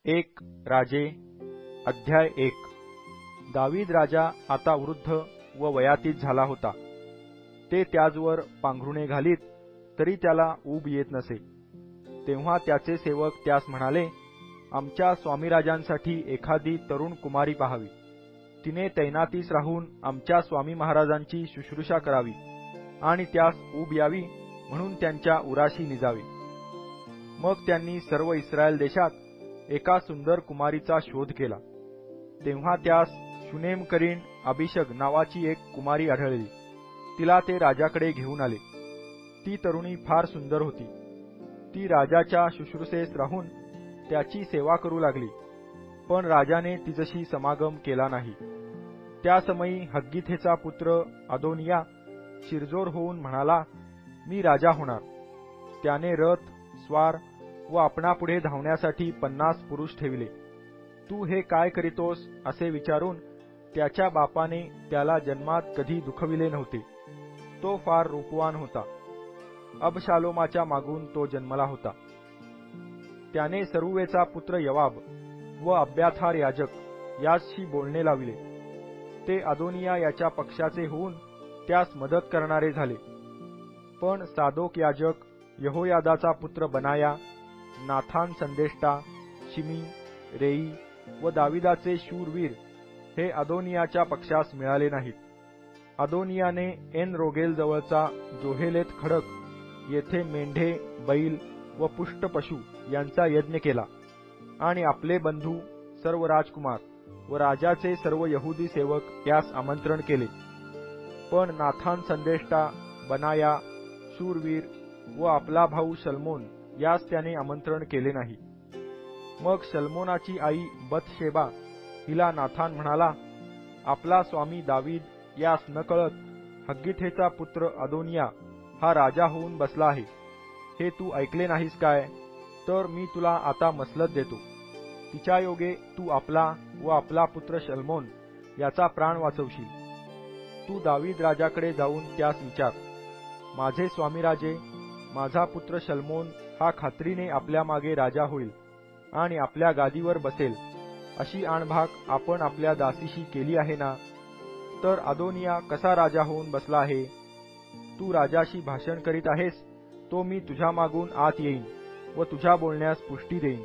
एक राजे अध्याय 1 दावीद राजा आता वृद्ध व वयातीत झाला होता. ते त्याजवर पांघरुणे घालीत तरी त्याला ऊब येत नसे. तेव्हा त्याचे सेवक त्यास म्हणाले, आमच्या स्वामीराजांसाठी एखादी तरुण कुमारी पाहावी. तिने तैनातीस राहून आमच्या स्वामी महाराजांची शुश्रूषा करावी आणि त्यास ऊब यावी म्हणून त्यांच्या उराशी निजावे. मग त्यांनी सर्व इस्रायल देशात एका सुंदर कुमारीचा शोध केला. तेव्हा त्यास शुनेमकरीण अभिषग नावाची एक कुमारी आढळली. तिला ते राजाकडे घेऊन आले. ती तरुणी फार सुंदर होती. ती राजाच्या शुश्रूषेस राहून त्याची सेवा करू लागली, पण राजाने तिच्याशी समागम केला नाही. त्या समयी हग्गीथेचा पुत्र अदोनिया शिरजोर होऊन म्हणाला, मी राजा होणार. त्याने रथ, स्वार व आपणापुढे धावण्यासाठी 50 पुरुष ठेविले. तू हे काय करीतोस असे विचारून त्याच्या बापाने त्याला जन्मात कधी दुखविले नव्हते. तो फार रूपवान होता. अबशालोमाच्या मागून तो जन्मला होता. त्याने सरुवेचा पुत्र यवाब व अब्याथार याजक यासशी बोलणे लाविले. ते अदोनिया याच्या पक्षाचे होऊन त्यास मदत करणारे झाले. पण सादोक याजक, यहोयादाचा पुत्र बनाया, नाथान संदेष्टा, शिमी, रेई व दाविदाचे शूरवीर हे अदोनियाच्या पक्षास मिळाले नाहीत. अदोनियाने एन रोगेल जवळचा जोहेलेत खडक येथे मेंढे, बैल व पुष्ट पशु यांचा यज्ञ केला आणि आपले बंधू सर्व राजकुमार व राजाचे सर्व यहुदी सेवक यास आमंत्रण केले. पण नाथान संदेष्टा, बनाया, शूरवीर व आपला भाऊ शल्मोन यास त्याने आमंत्रण केले नाही. मग शल्मोनाची आई बथशेबा हिला नाथान म्हणाला, आपला स्वामी दावीद यास न कळत हग्गीथेचा पुत्र अदोनिया हा राजा होऊन बसला आहे. हे तू ऐकले नाहीस काय? तर मी तुला आता मसलत देतो. तिच्या योगे तू आपला व आपला पुत्र शल्मोन याचा प्राण वाचवशील. तू दावीद राजाकडे जाऊन त्यास विचार, माझे स्वामी राजे, माझा पुत्र शल्मोन हा खात्रीने आपल्या मागे राजा होईल आणि आपल्या गादीवर बसेल अशी आणभाक आपण आपल्या दासीशी केली आहे ना? तर अदोनिया कसा राजा होऊन बसला आहे? तू राजाशी भाषण करीत आहेस, तो मी तुझ्या मागून आत येईन व तुझ्या बोलण्यास पुष्टी देईन.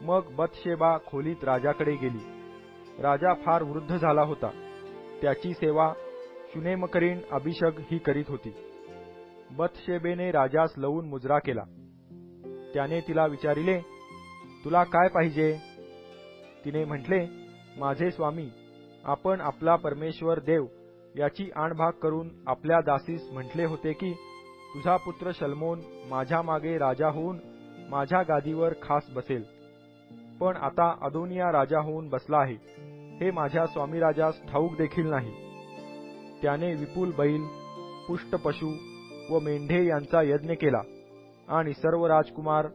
मग बथशेबा खोलीत राजाकडे गेली. राजा फार वृद्ध झाला होता. त्याची सेवा शुनेमकरीण अभिषग ही करीत होती. बथशेबेने राजास लवून मुजरा केला. त्याने तिला विचारिले, तुला काय पाहिजे? तिने म्हटले, माझे स्वामी, आपण आपला परमेश्वर देव याची आणभाक करून आपल्या दासीस म्हटले होते की तुझा पुत्र शल्मोन माझ्या मागे राजा होऊन माझ्या गादीवर खास बसेल. पण आता अदोनिया राजा होऊन बसला आहे हे माझ्या स्वामी राजास ठाऊक देखील नाही. त्याने विपुल बैल, पुष्ट पशु व मेंढे यांचा यज्ञ केला आणि सर्व राजकुमार,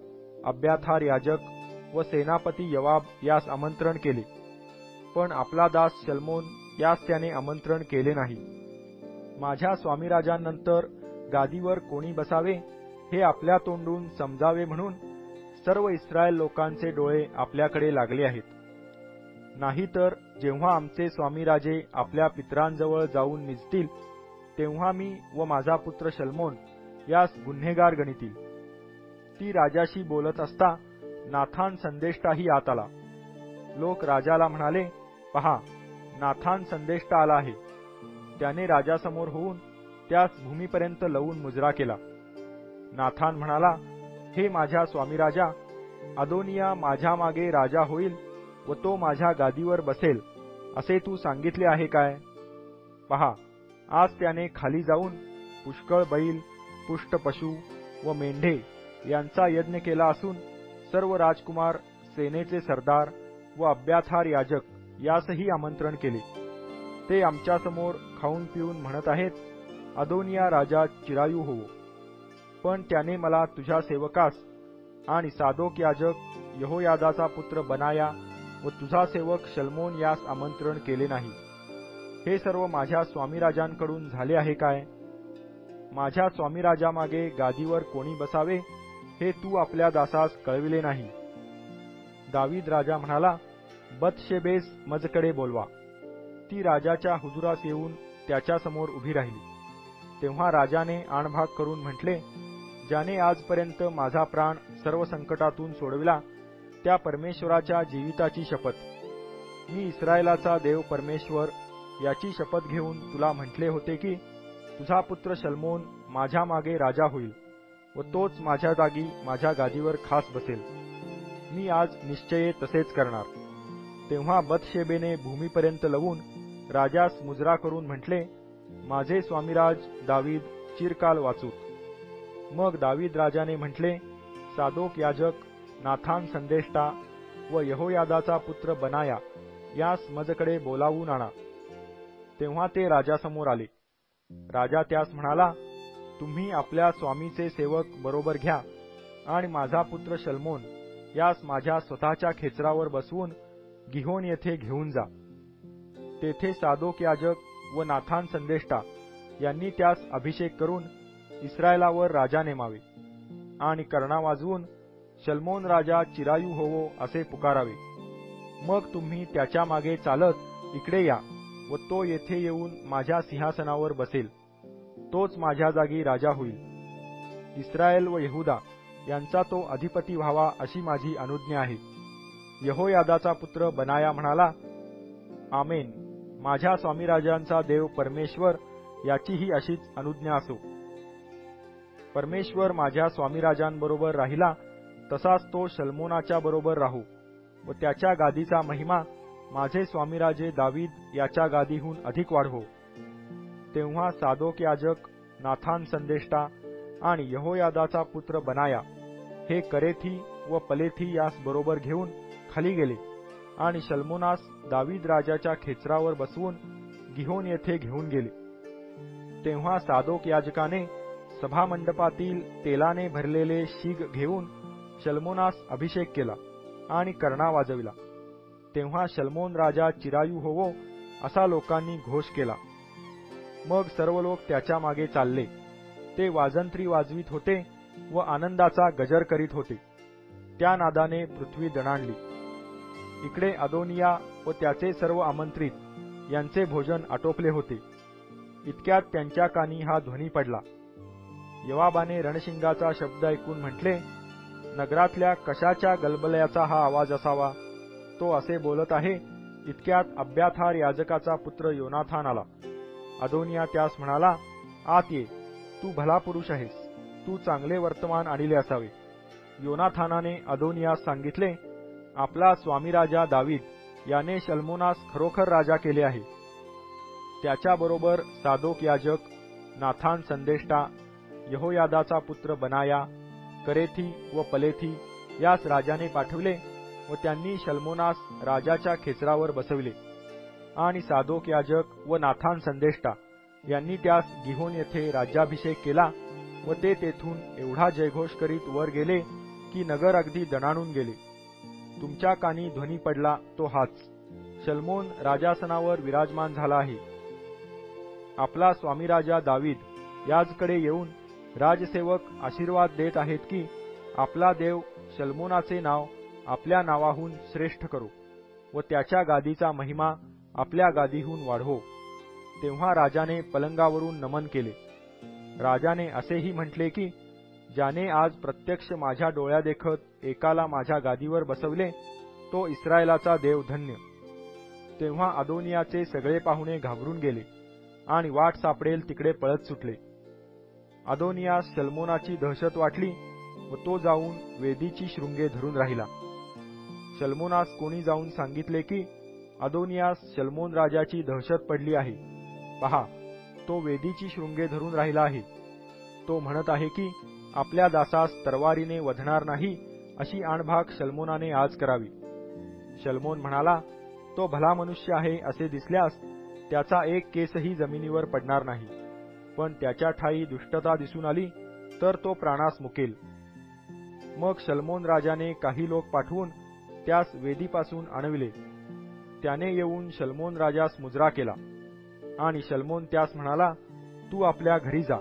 अब्याथार याजक व सेनापती यवाब यास आमंत्रण केले. पण आपला दास शल्मोन यास त्याने आमंत्रण केले नाही. माझ्या स्वामीराजांनंतर गादीवर कोणी बसावे हे आपल्या तोंडून समजावे म्हणून सर्व इस्रायल लोकांचे डोळे आपल्याकडे लागले आहेत. नाहीतर जेव्हा आमचे स्वामीराजे आपल्या पितरांजवळ जाऊन निजतील तेव्हा मी व माझा पुत्र शल्मोन यास गुन्हेगार गणितील. ती राजाशी बोलत असता नाथान संदेष्टाही आत आला. लोक राजाला म्हणाले, पहा, नाथान संदेष्टा आला आहे. त्याने राजासमोर होऊन त्यास भूमीपर्यंत लवून मुजरा केला. नाथान म्हणाला, हे माझ्या स्वामी राजा, अदोनिया माझ्या मागे राजा होईल व तो माझ्या गादीवर बसेल असे तू सांगितले आहे काय? पहा, आज त्याने खाली जाऊन पुष्कळ बैल, पुष्ट पशु व मेंढे यांचा यज्ञ केला असून सर्व राजकुमार, सेनेचे सरदार व अब्याथार याजक यासही आमंत्रण केले. ते आमच्यासमोर खाऊन पिऊन म्हणत आहेत, अदोनिया राजा चिरायू होवो. पण त्याने मला तुझ्या सेवकास आणि सादोक याजक, यहोयादाचा पुत्र बनाया व तुझा सेवक शल्मोन यास आमंत्रण केले नाही. हे सर्व माझ्या स्वामीराजांकडून झाले आहे काय? माझ्या स्वामीराजामागे गादीवर कोणी बसावे हे तू आपल्या दासास कळविले नाही. दावीद राजा म्हणाला, बतशेबेस मजकडे बोलवा. ती राजाच्या हुजुरास येऊन त्याच्यासमोर उभी राहिली. तेव्हा राजाने आणभाग करून म्हटले, ज्याने आजपर्यंत माझा प्राण सर्व संकटातून सोडविला, त्या परमेश्वराच्या जीविताची शपथ, मी इस्रायलाचा देव परमेश्वर याची शपथ घेऊन तुला म्हटले होते की तुझा पुत्र शल्मोन माझ्या मागे राजा होईल व तोच माझ्या जागी माझ्या गादीवर खास बसेल. मी आज निश्चये तसेच करणार. तेव्हा बतशेबेने भूमीपर्यंत लवून राजास मुजरा करून म्हटले, माझे स्वामीराज दावीद चिरकाल वाचूत. मग दावीद राजाने म्हटले, सादोक याजक, नाथान संदेष्टा व यहोयादाचा पुत्र बनाया यास मजकडे बोलावून आणा. तेव्हा ते राजासमोर आले. राजा त्यास म्हणाला, तुम्ही आपल्या स्वामीचे सेवक बरोबर घ्या आणि माझा पुत्र शल्मोन यास माझ्या स्वतःच्या खेचरावर बसवून गिहोन येथे घेऊन जा. तेथे सादोक याजक व नाथान संदेष्टा यांनी त्यास अभिषेक करून इस्रायलावर राजा नेमावे आणि कर्णा वाजवून शल्मोन राजा चिरायू होवो असे पुकारावे. मग तुम्ही त्याच्या मागे चालत इकडे या व तो येथे येऊन माझ्या सिंहासनावर बसेल. तोच माझ्या जागी राजा होईल. इस्रायल व यहुदा यांचा तो अधिपती व्हावा अशी माझी अनुज्ञा आहे. यहोयादाचा पुत्र बनाया म्हणाला, आमेन. माझ्या स्वामीराजांचा देव परमेश्वर याचीही अशीच अनुज्ञा असो. परमेश्वर माझ्या स्वामीराजांबरोबर राहिला तसाच तो शल्मोनाच्या बरोबर राहू व त्याच्या गादीचा महिमा माझे स्वामीराजे दावीद याच्या गादीहून अधिक वाढवो. तेव्हा सादोक याजक, नाथान संदेष्टा आणि यहोयादाचा पुत्र बनाया हे करेथी व पलेथी यास बरोबर घेऊन खाली गेले आणि शल्मोनास दावीद राजाच्या खेचरावर बसवून गिहोन येथे घेऊन गेले. तेव्हा सादोक याजकाने सभामंडपातील तेलाने भरलेले शीग घेऊन शल्मोनास अभिषेक केला आणि कर्णा वाजविला. तेव्हा शल्मोन राजा चिरायू होवो असा लोकांनी घोष केला. मग सर्व लोक त्याच्या मागे चालले. ते वाजंत्री वाजवीत होते व आनंदाचा गजर करीत होते. त्या नादाने पृथ्वी दणाणली. इकडे अदोनिया व त्याचे सर्व आमंत्रित यांचे भोजन आटोपले होते. इतक्यात त्यांच्या कानी हा ध्वनी पडला. योआबाने रणशिंगाचा शब्द ऐकून म्हटले, नगरातल्या कशाच्या गलबल्याचा हा आवाज असावा? तो असे बोलत आहे. इतक्यात अब्याथार याजकाचा पुत्र योनाथान आला. अदोनिया त्यास म्हणाला, आत ये, तू भला पुरुष आहेस. तू चांगले वर्तमान आणले असावे. योनाथानाने अदोनियास सांगितले, आपला स्वामी राजा दावीद याने शल्मोनास खरोखर राजा केले आहे. त्याच्याबरोबर सादोक याजक, नाथान संदेष्टा, यहोयादाचा पुत्र बनाया, करेथी व पलेथी यास राजाने पाठवले व त्यांनी शल्मोनास राजाच्या खेचरावर बसविले आणि सादोक याजक व नाथान संदेष्टा यांनी त्यास गिहोन येथे राज्याभिषेक केला व ते तेथून एवढा जयघोष करीत वर गेले की नगर अगदी दणाणून गेले. तुमच्या कानी ध्वनी पडला तो हाच, शल्मोन राजासनावर विराजमान झाला आहे. आपला स्वामी राजा दावीद याजकडे येऊन राजसेवक आशीर्वाद देत आहेत की आपला देव शल्मोनाचे नाव आपल्या नावाहून श्रेष्ठ करो व त्याच्या गादीचा महिमा आपल्या गादीहून वाढवो. तेव्हा राजाने पलंगावरून नमन केले. राजाने असेही म्हटले की ज्याने आज प्रत्यक्ष माझ्या डोळ्यादेखत एकाला माझ्या गादीवर बसवले तो इस्रायलाचा देव धन्य. तेव्हा अदोनियाचे सगळे पाहुणे घाबरून गेले आणि वाट सापडेल तिकडे पळत सुटले. अदोनियास शल्मोनाची दहशत वाटली व तो जाऊन वेदीची शृंगे धरून राहिला. शल्मोनास कोणी जाऊन सांगितले की अदोनियास शल्मोन राजाची दहशत पडली आहे. पहा, तो वेदीची शृंगे धरून राहिला आहे. तो म्हणत आहे की आपल्या दासास तरवारीने वधणार नाही अशी आणभाग शल्मोनाने आज करावी. शल्मोन म्हणाला, तो भला मनुष्य आहे असे दिसल्यास त्याचा एक केसही जमिनीवर पडणार नाही, पण त्याच्या ठाई दुष्टता दिसून आली तर तो प्राणास मुकेल. मग शल्मोन राजाने काही लोक पाठवून त्यास वेदीपासून आणविले. त्याने येऊन शल्मोन राजास मुजरा केला आणि शल्मोन त्यास म्हणाला, तू आपल्या घरी जा.